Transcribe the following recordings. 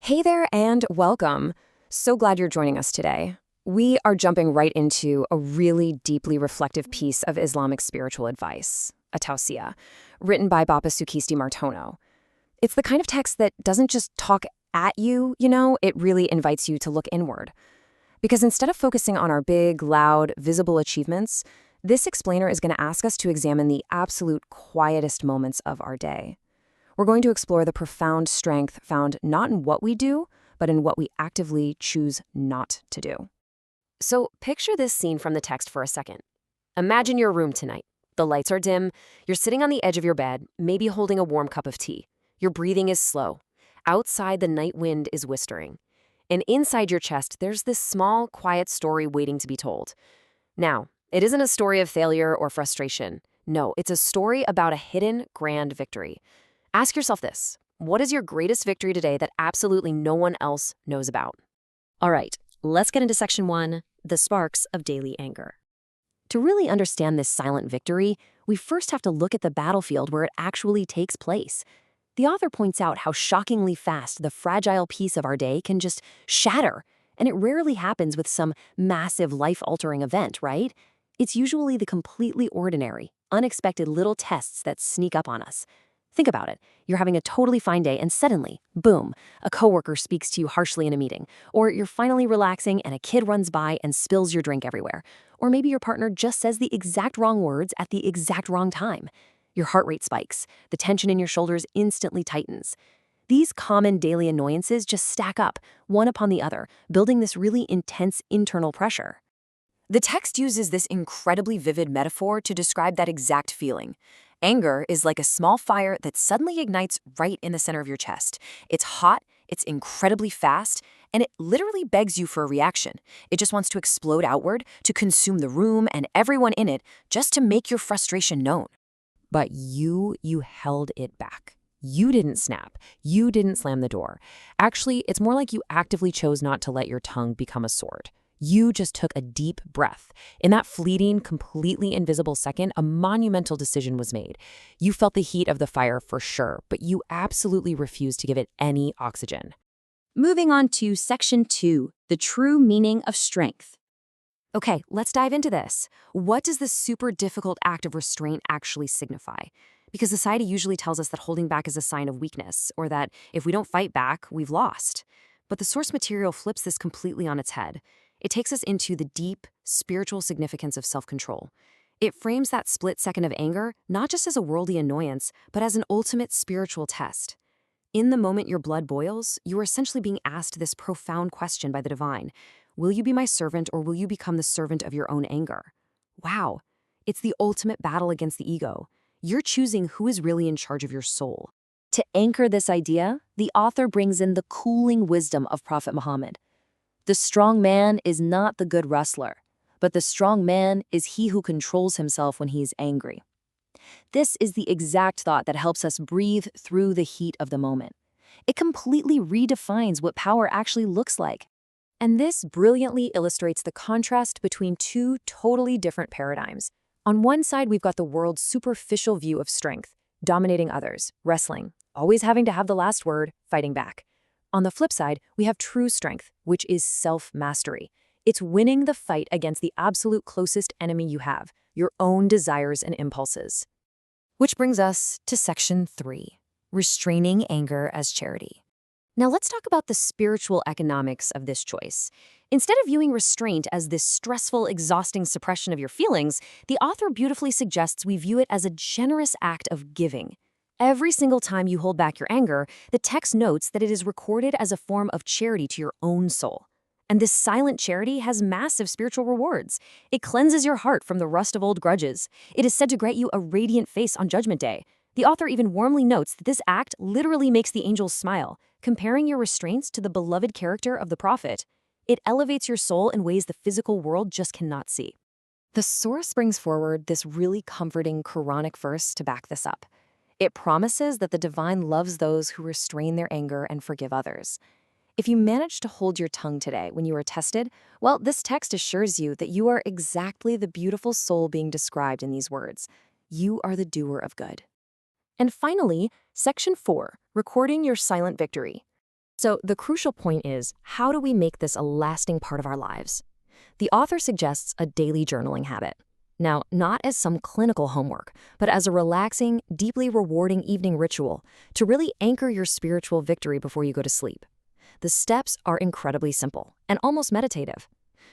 Hey there and welcome. So glad you're joining us today. We are jumping right into a really deeply reflective piece of Islamic spiritual advice, a tawsiya, written by Bapak Sukesti Martono. It's the kind of text that doesn't just talk at you, it really invites you to look inward. Because instead of focusing on our big, loud, visible achievements, this explainer is going to ask us to examine the absolute quietest moments of our day. We're going to explore the profound strength found not in what we do, but in what we actively choose not to do. So picture this scene from the text for a second. Imagine your room tonight. The lights are dim, you're sitting on the edge of your bed, maybe holding a warm cup of tea. Your breathing is slow. Outside, the night wind is whispering. And inside your chest, there's this small, quiet story waiting to be told. Now, it isn't a story of failure or frustration. No, it's a story about a hidden, grand victory. Ask yourself this: what is your greatest victory today that absolutely no one else knows about? All right, let's get into section 1, the sparks of daily anger. To really understand this silent victory, we first have to look at the battlefield where it actually takes place. The author points out how shockingly fast the fragile piece of our day can just shatter, and it rarely happens with some massive life-altering event, right? It's usually the completely ordinary, unexpected little tests that sneak up on us. Think about it. You're having a totally fine day and suddenly, boom, a coworker speaks to you harshly in a meeting. Or you're finally relaxing and a kid runs by and spills your drink everywhere. Or maybe your partner just says the exact wrong words at the exact wrong time. Your heart rate spikes. The tension in your shoulders instantly tightens. These common daily annoyances just stack up, one upon the other, building this really intense internal pressure. The text uses this incredibly vivid metaphor to describe that exact feeling. Anger is like a small fire that suddenly ignites right in the center of your chest. It's hot, it's incredibly fast, and it literally begs you for a reaction. It just wants to explode outward, to consume the room and everyone in it, just to make your frustration known. But you held it back. You didn't snap. You didn't slam the door. Actually, it's more like you actively chose not to let your tongue become a sword. You just took a deep breath. In that fleeting, completely invisible second, a monumental decision was made. You felt the heat of the fire for sure, but you absolutely refused to give it any oxygen. Moving on to section 2, the true meaning of strength. Okay, let's dive into this. What does this super difficult act of restraint actually signify? Because society usually tells us that holding back is a sign of weakness, or that if we don't fight back, we've lost. But the source material flips this completely on its head. It takes us into the deep, spiritual significance of self-control. It frames that split second of anger not just as a worldly annoyance, but as an ultimate spiritual test. In the moment your blood boils, you are essentially being asked this profound question by the divine. Will you be my servant, or will you become the servant of your own anger? Wow, it's the ultimate battle against the ego. You're choosing who is really in charge of your soul. To anchor this idea, the author brings in the cooling wisdom of Prophet Muhammad. The strong man is not the good wrestler, but the strong man is he who controls himself when he is angry. This is the exact thought that helps us breathe through the heat of the moment. It completely redefines what power actually looks like. And this brilliantly illustrates the contrast between two totally different paradigms. On one side, we've got the world's superficial view of strength, dominating others, wrestling, always having to have the last word, fighting back. On the flip side, we have true strength, which is self-mastery. It's winning the fight against the absolute closest enemy you have, your own desires and impulses. Which brings us to section 3, restraining anger as charity. Now let's talk about the spiritual economics of this choice. Instead of viewing restraint as this stressful, exhausting suppression of your feelings, the author beautifully suggests we view it as a generous act of giving. Every single time you hold back your anger, the text notes that it is recorded as a form of charity to your own soul. And this silent charity has massive spiritual rewards. It cleanses your heart from the rust of old grudges. It is said to grant you a radiant face on Judgment Day. The author even warmly notes that this act literally makes the angels smile, comparing your restraints to the beloved character of the prophet. It elevates your soul in ways the physical world just cannot see. The source brings forward this really comforting Quranic verse to back this up. It promises that the divine loves those who restrain their anger and forgive others. If you manage to hold your tongue today when you are tested, well, this text assures you that you are exactly the beautiful soul being described in these words. You are the doer of good. And finally, section 4, recording your silent victory. So the crucial point is, how do we make this a lasting part of our lives? The author suggests a daily journaling habit. Now, not as some clinical homework, but as a relaxing, deeply rewarding evening ritual to really anchor your spiritual victory before you go to sleep. The steps are incredibly simple and almost meditative.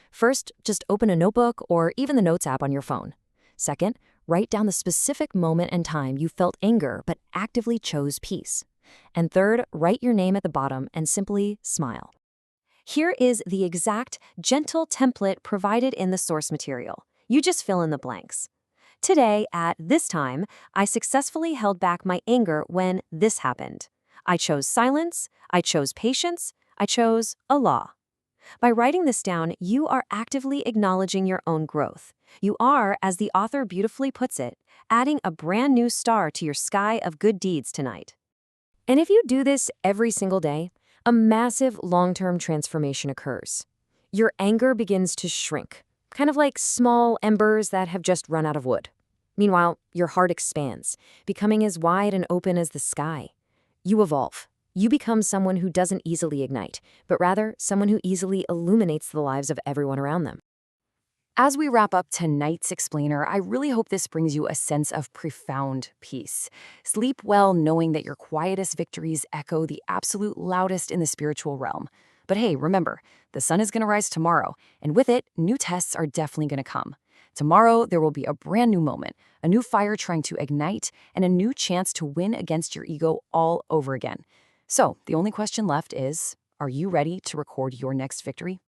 First, just open a notebook or even the Notes app on your phone. Second, write down the specific moment and time you felt anger but actively chose peace. And third, write your name at the bottom and simply smile. Here is the exact, gentle template provided in the source material. You just fill in the blanks. Today, at this time, I successfully held back my anger when this happened. I chose silence, I chose patience, I chose Allah. By writing this down, you are actively acknowledging your own growth. You are, as the author beautifully puts it, adding a brand new star to your sky of good deeds tonight. And if you do this every single day, a massive long-term transformation occurs. Your anger begins to shrink, kind of like small embers that have just run out of wood. Meanwhile, your heart expands, becoming as wide and open as the sky. You evolve. You become someone who doesn't easily ignite, but rather someone who easily illuminates the lives of everyone around them. As we wrap up tonight's explainer, I really hope this brings you a sense of profound peace. Sleep well knowing that your quietest victories echo the absolute loudest in the spiritual realm. But hey, remember, the sun is going to rise tomorrow, and with it, new tests are definitely going to come. Tomorrow, there will be a brand new moment, a new fire trying to ignite, and a new chance to win against your ego all over again. So, the only question left is, are you ready to record your next victory?